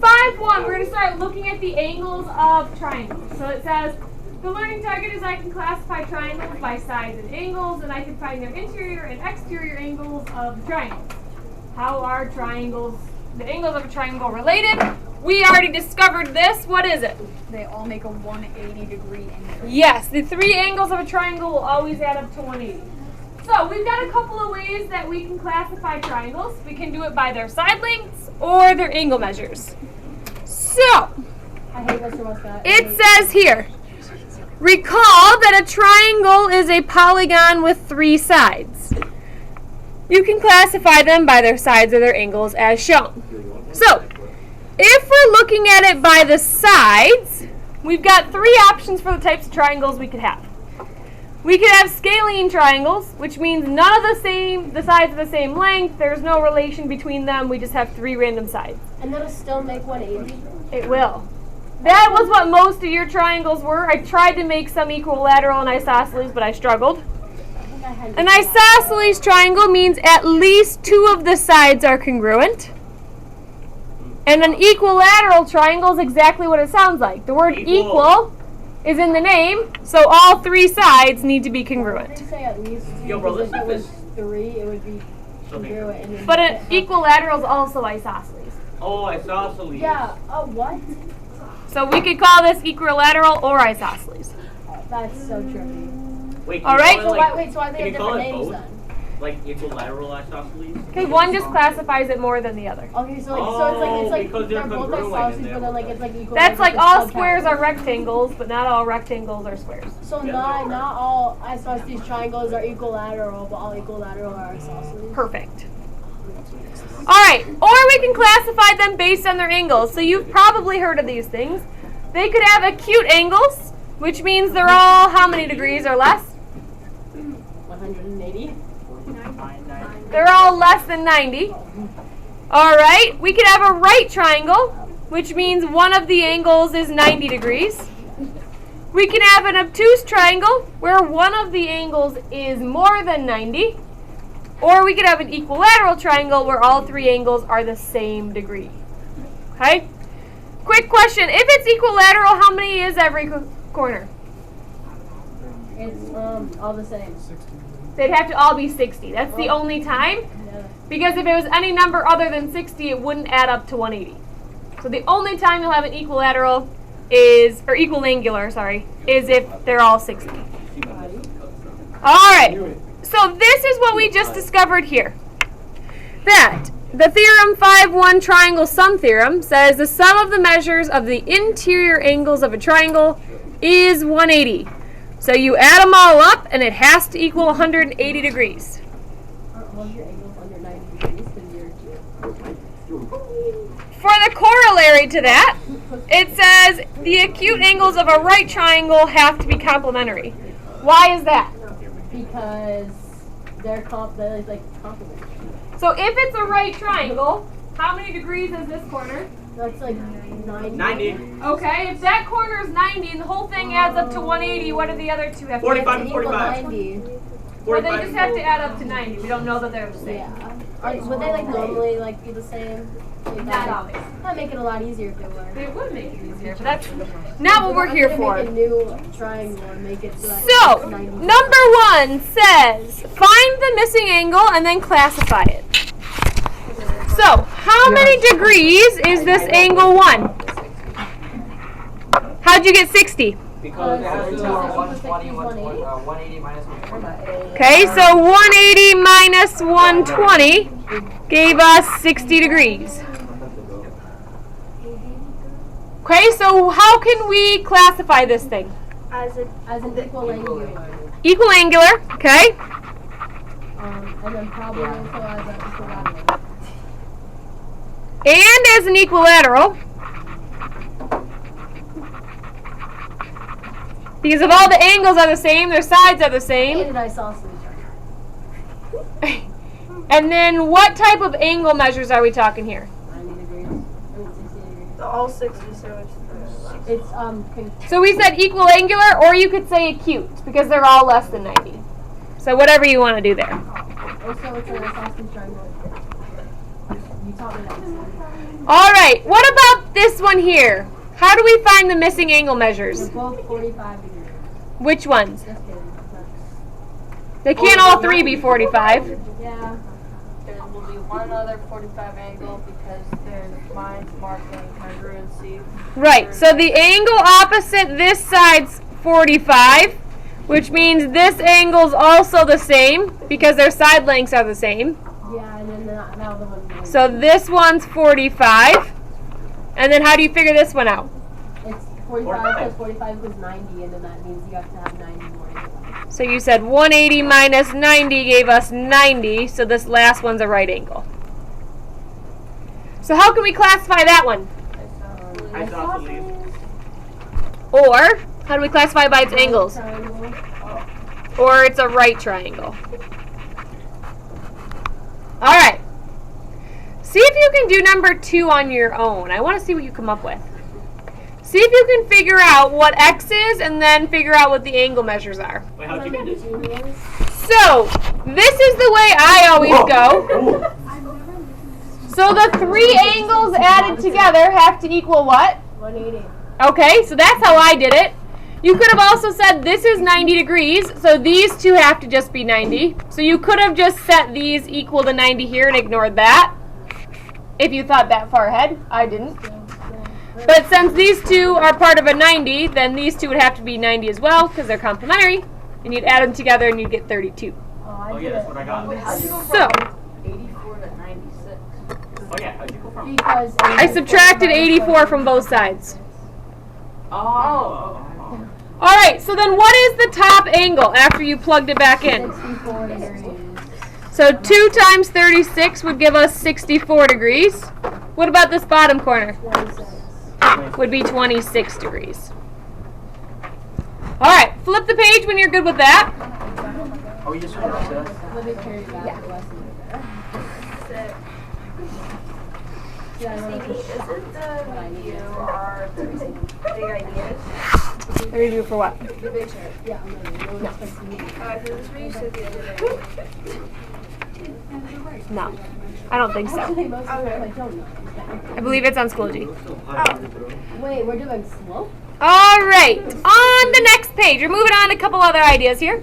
5.1, we're going to start looking at the angles of triangles. So it says, the learning target is I can classify triangles by sides and angles, and I can find their interior and exterior angles of the triangle. How are triangles, the angles of a triangle related? We already discovered this. What is it? They all make a 180-degree angle. Yes, the three angles of a triangle will always add up to 180. So we've got a couple of ways that we can classify triangles. We can do it by their side lengths or their angle measures. So, I hate Mr. Muscat. it says here, recall that a triangle is a polygon with three sides. You can classify them by their sides or their angles as shown. So, if we're looking at it by the sides, we've got three options for the types of triangles we could have. We could have scalene triangles, which means none of the sides are the same length. There's no relation between them. We just have three random sides. And that'll still make 180? It will. That was what most of your triangles were. I tried to make some equilateral and isosceles, but I struggled. An isosceles triangle means at least two of the sides are congruent. And an equilateral triangle is exactly what it sounds like. The word equal is in the name, so all three sides need to be congruent. If you say at least two, because if it was three, it would be congruent. And But an equilateral is also isosceles. Oh, isosceles. Yeah, what? So we could call this equilateral or isosceles. That's so tricky. Wait, All right. So why they have can you call different it names both? then? Like equilateral isosceles? Okay, one just classifies it more than the other. Okay, so it's like because they're both congruent isosceles, in but then like it's like equal. That's like all squares are rectangles, but not all rectangles are squares. So not all isosceles triangles are equilateral, but all equilateral are isosceles. Perfect. Alright, or we can classify them based on their angles. So you've probably heard of these things. They could have acute angles, which means they're all how many degrees or less? 180. They're all less than 90. Alright, we could have a right triangle, which means one of the angles is 90 degrees. We can have an obtuse triangle, where one of the angles is more than 90. Or we could have an equilateral triangle, where all three angles are the same degree. Okay? Quick question, if it's equilateral, how many is every corner? It's all the same. They'd have to all be 60. That's the only time. Yeah. Because if it was any number other than 60, it wouldn't add up to 180. So the only time you'll have an equilateral is, or equiangular, sorry, is if they're all 60. Alright, so this is what we just discovered here. That the theorem 5.1 triangle sum theorem says the sum of the measures of the interior angles of a triangle is 180. So you add them all up, and it has to equal 180 degrees. Aren't all your angles under 90 degrees because you're For the corollary to that, it says the acute angles of a right triangle have to be complementary. Why is that? because they're like complementary. So if it's a right triangle, how many degrees is this corner? That's like 90. 90. Okay, if that corner is 90 and the whole thing adds up to 180, what do the other two have to 45 do? and 45. 90. Well, they just have to add up to 90. We don't know that they're the same. Yeah. Would they like normally like be the same? Like, Not always. That'd make it a lot easier if they were. They would make it easier, but that's not what we're here for. Make a new triangle and make it so that So, it's 90. number 1 says, find the missing angle and then classify it. So, how many degrees is this angle 1? How'd you get 60? Because it has to be 120, 180 minus 120. Okay, so 180 minus 120 gave us 60 degrees. Okay, so how can we classify this thing? as an equal angle. Equiangular, okay? And then probably also as an equilateral. And as an equilateral. Because if all the angles are the same, their sides are the And same. an isosceles triangle. And then what type of angle measures are we talking here? 90 degrees. I mean 60 degrees. All 60, so It's So we said equiangular, or you could say acute, because they're all less than 90. So whatever you want to do there. also it's an isosceles triangle. You taught me that. All right, what about this one here? How do we find the missing angle measures? They're both 45 degrees. Which ones? Just kidding. They can't all three be 45. Yeah. There will be one other 45 angle because there's mine's marked on congruency. Right, so the angle opposite this side's 45, which means this angle's also the same because their side lengths are the same. Yeah, and then that other one's So this one's 45. And then how do you figure this one out? It's 45 plus 45 equals 90, and then that means you have to have 90 more. So you said 180 minus 90 gave us 90, so this last one's a right angle. So how can we classify that one? Isosceles. Or, how do we classify by its angles? Triangle. Or it's a right triangle. Alright. See if you can do number 2 on your own. I want to see what you come up with. See if you can figure out what x is and then figure out what the angle measures are. Wait, how'd you do this? So, this is the way I always go. So the 3 angles added together have to equal what? 180. Okay, so that's how I did it. You could have also said this is 90 degrees, so these two have to just be 90. So you could have just set these equal to 90 here and ignored that. If you thought that far ahead, I didn't. But since these two are part of a 90, then these two would have to be 90 as well because they're complementary. And you'd add them together and you'd get 32. Oh yeah, that's what I got. How'd you go So, from 84 to 96? Oh yeah, how'd you go from? Because I subtracted 84 from both sides. Oh. Alright, so then what is the top angle after you plugged it back in? 64 degrees. So 2 times 36 would give us 64 degrees. What about this bottom corner? 26. Would be 26 degrees. Alright, flip the page when you're good with that. Are we just going to Let me carry that yeah. lesson. Yeah, I Is know it the review or the big ideas? A review for what? Yeah, I'm gonna no. This is what you said the other day. No, I don't think so. Actually, most of them I don't know. I believe it's on Schoology. Wait, we're doing slope? Alright, on the next page, we're moving on to a couple other ideas here.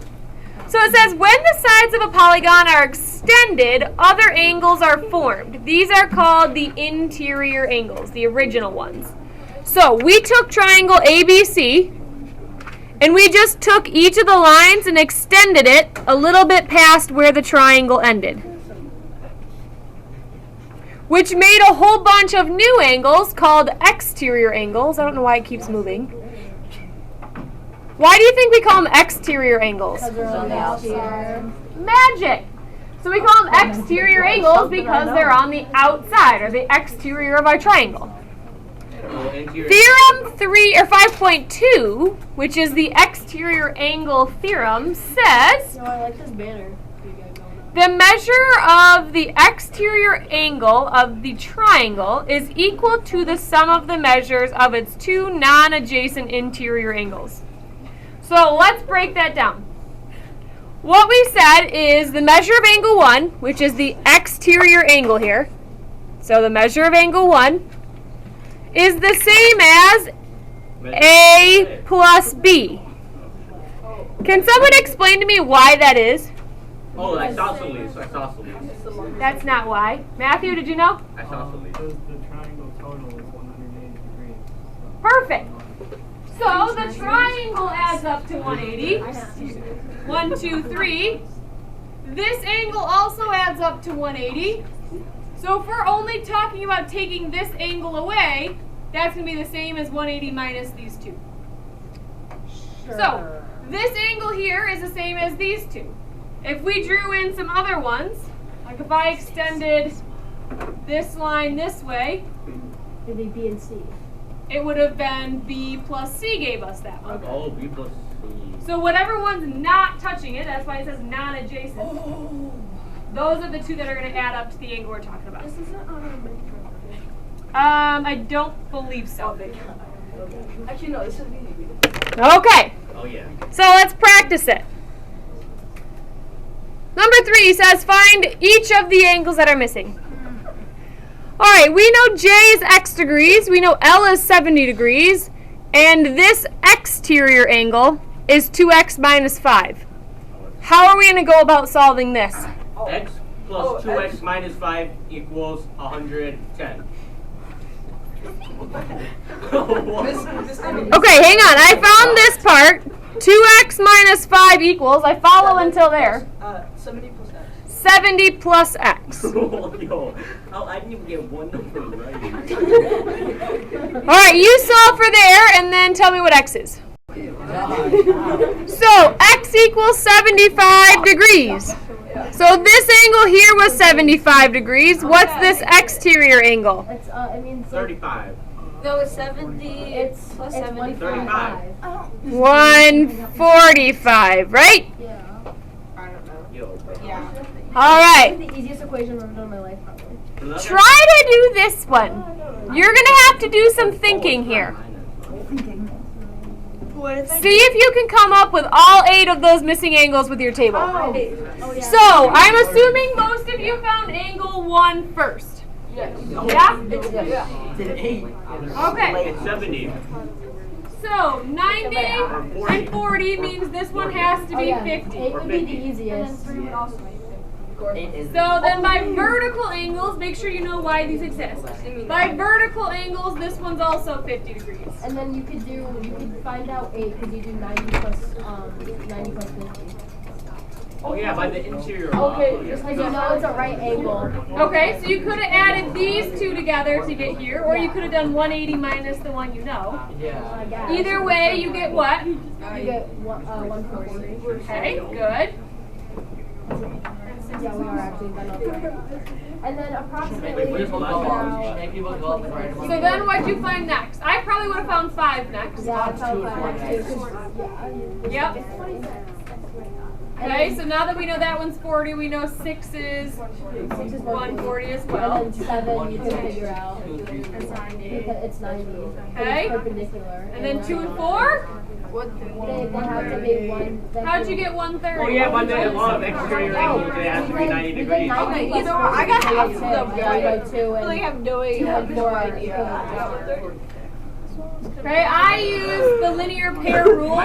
So it says, when the sides of a polygon are extended, other angles are formed. These are called the interior angles, the original ones. So we took triangle ABC, and we just took each of the lines and extended it a little bit past where the triangle ended. Which made a whole bunch of new angles called exterior angles. I don't know why it keeps moving. Why do you think we call them exterior angles? Because they're on the outside. Magic! So we call them exterior angles because they're on the outside, or the exterior of our triangle. Oh, interior. Theorem 5.2, which is the exterior angle theorem, says No, I like this banner. You got going on. the measure of the exterior angle of the triangle is equal to the sum of the measures of its 2 non-adjacent interior angles. So let's break that down. What we said is the measure of angle 1, which is the exterior angle here. So the measure of angle 1 is the same as A plus B. Can someone explain to me why that is? Oh, isosceles. That's not why. Matthew, did you know? Isosceles. Because the triangle total is 180 degrees. Perfect. So the triangle adds up to 180. 1, 2, 3. This angle also adds up to 180. So if we're only talking about taking this angle away, that's going to be the same as 180 minus these two. So this angle here is the same as these two. If we drew in some other ones, like if I extended this line this way, It'd be B and C. it would have been B plus C gave us that one. Oh, B plus C. So whatever one's not touching it, that's why it says non-adjacent. Those are the two that are going to add up to the angle we're talking about. This isn't on our midterm. I don't believe so. Actually, no, this is easy. Okay, Oh yeah. so let's practice it. Number 3 says find each of the angles that are missing. Alright, we know J is x degrees, we know L is 70 degrees, and this exterior angle is 2x minus 5. How are we going to go about solving this? X plus 2x minus 5 equals 110. Okay, hang on. I found this part. 2x minus 5 equals, I follow until there, 70 plus X. 70 plus x. Yo, I didn't even get one number right. Alright, you solve for there and then tell me what x is. So, x equals 75 degrees. So this angle here was 75 degrees. What's this exterior angle? It's it means 35. No, it's 70. it's plus it's 75. 145, right? Yeah. Yo. Alright. The easiest equation I've ever done in my life, probably. Try to do this one. You're going to have to do some thinking here. See if you can come up with all 8 of those missing angles with your table. Oh, yeah. So, I'm assuming most of you found angle 1 first. Yes. Yeah? Did 8. Okay. It's 70. So, 90 and 40 means this one has to Oh, be yeah. 50. 8 would be the easiest. 8 is So then by vertical angles, make sure you know why these exist. By vertical angles, this one's also 50 degrees. And then you could find out 8 because you do 90 plus 50. Oh yeah, by the interior. Okay, just because you know it's a right angle. Okay, so you could have added these two together to get here, or you could have done 180 minus the one you know. I guess. Either way, you get what? You get 140. Okay, good. Yeah, we are actually done up there. And then approximately Wait, what is the last one? So then what'd you find next? I probably would have found 5 next. Yeah, I found that too. Yep. Okay, so now that we know that one's 40, we know 6 is 140 as well. And then 7 you can figure out. It's 90. Okay. It's perpendicular. And then 2 and 4? They have to be 1. How'd you get 130? Oh yeah, by the law of exterior angles, it has to be 90 degrees. Okay, either way, I got half of them Yeah, I right. got 2 and I have no idea. Okay, I used the linear pair rule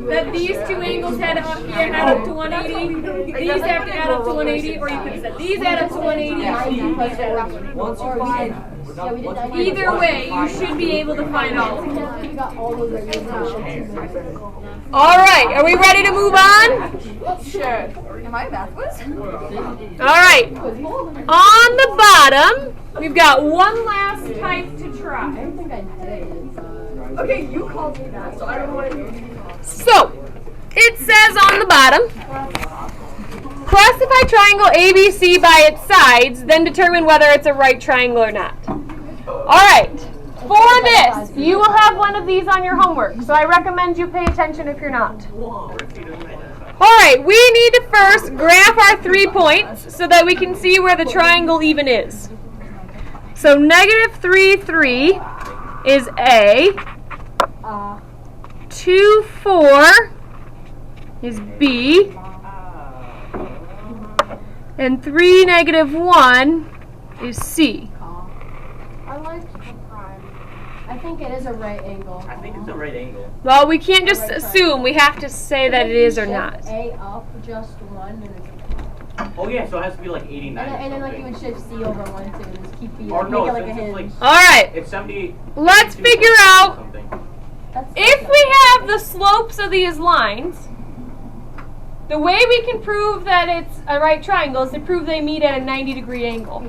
that these two angles add up to 180, these have to add up to 180, or you could have said these add up to 180. 90 plus 40. Once you Or we find. did- Yeah, we did 90. Either way, you should be able to find all of them. We got all those right now. Alright, are we ready to move on? Sure. Am I a math whiz? Alright, on the bottom, we've got one last type to I try. don't think I did. Okay, you called me that, so I don't know what it is. So, it says on the bottom, classify triangle ABC by its sides, then determine whether it's a right triangle or not. Alright, for this, you will have one of these on your homework, so I recommend you pay attention if you're not. Alright, we need to first graph our 3 points so that we can see where the triangle even is. So negative 3, 3 is A, 2, 4 is B, and 3, negative 1 is C. I like the prime. I think it is a right angle. I think it's the right angle. Well, we can't just assume, we have to say that it is or not. A up just 1 and it's a Oh yeah, so it has to be like 89 or and then like you something. would shift C over 1 too and just keep B Or make no, it like a since it's like hinge. Alright, it's 70. let's 72 figure or out something. if we have the slopes of these lines. The way we can prove that it's a right triangle is to prove they meet at a 90-degree angle.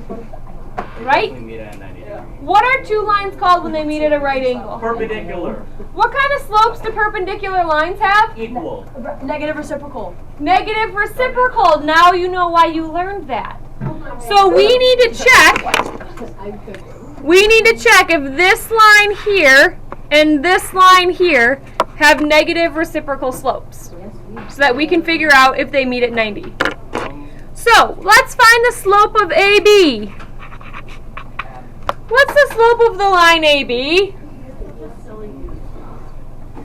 Right? We meet at 90 degrees. What are two lines called when they meet at a right angle? Perpendicular. What kind of slopes do perpendicular lines have? Equal. Negative reciprocal. Negative reciprocal. Now you know why you learned that. So we need to check. I could. We need to check if this line here and this line here have negative reciprocal slopes, so that we can figure out if they meet at 90. So let's find the slope of AB. What's the slope of the line AB?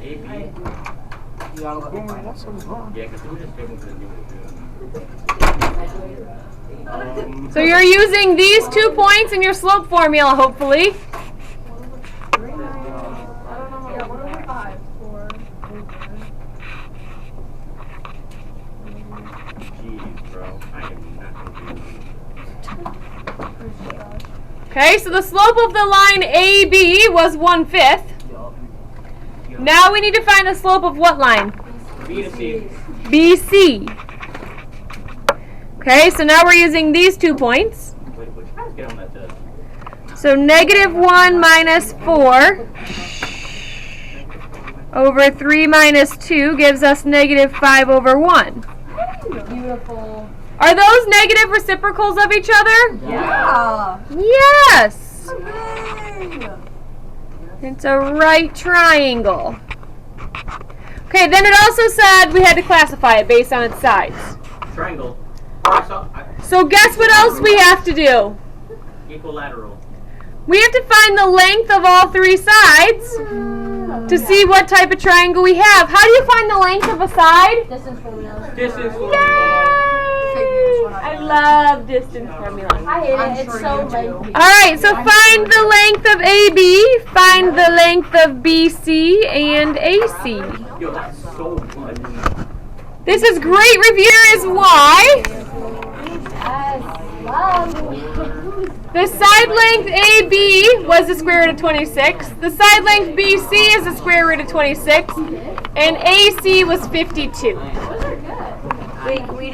AB. Yeah, because we were just figuring for the new. So you're using these 2 points in your slope formula, hopefully. Jeez, bro. I am not confused. Okay, so the slope of the line AB was 1/5. Now we need to find the slope of what line? B to C. BC. Okay, so now we're using these 2 points. Wait, which guy's get on that test? So -1 minus 4 over 3 minus 2 gives us -5 over 1. Beautiful. Are those negative reciprocals of each other? Yeah. Yes. Hooray. It's a right triangle. Okay, then it also said we had to classify it based on its sides. Triangle. Oh, So guess what else we have to do? equilateral. We have to find the length of all 3 sides to see what type of triangle we have. How do you find the length of a side? Distance formula. Distance Yay! formula. I love distance formulas. I hate I'm it. It's sure so you do. lengthy. Alright, so find the length of AB, find the length of BC and AC. Yo, that's so much. This is great review is why the side length AB was the square root of 26, the side length BC is the square root of 26, and AC was 52. Wait, can we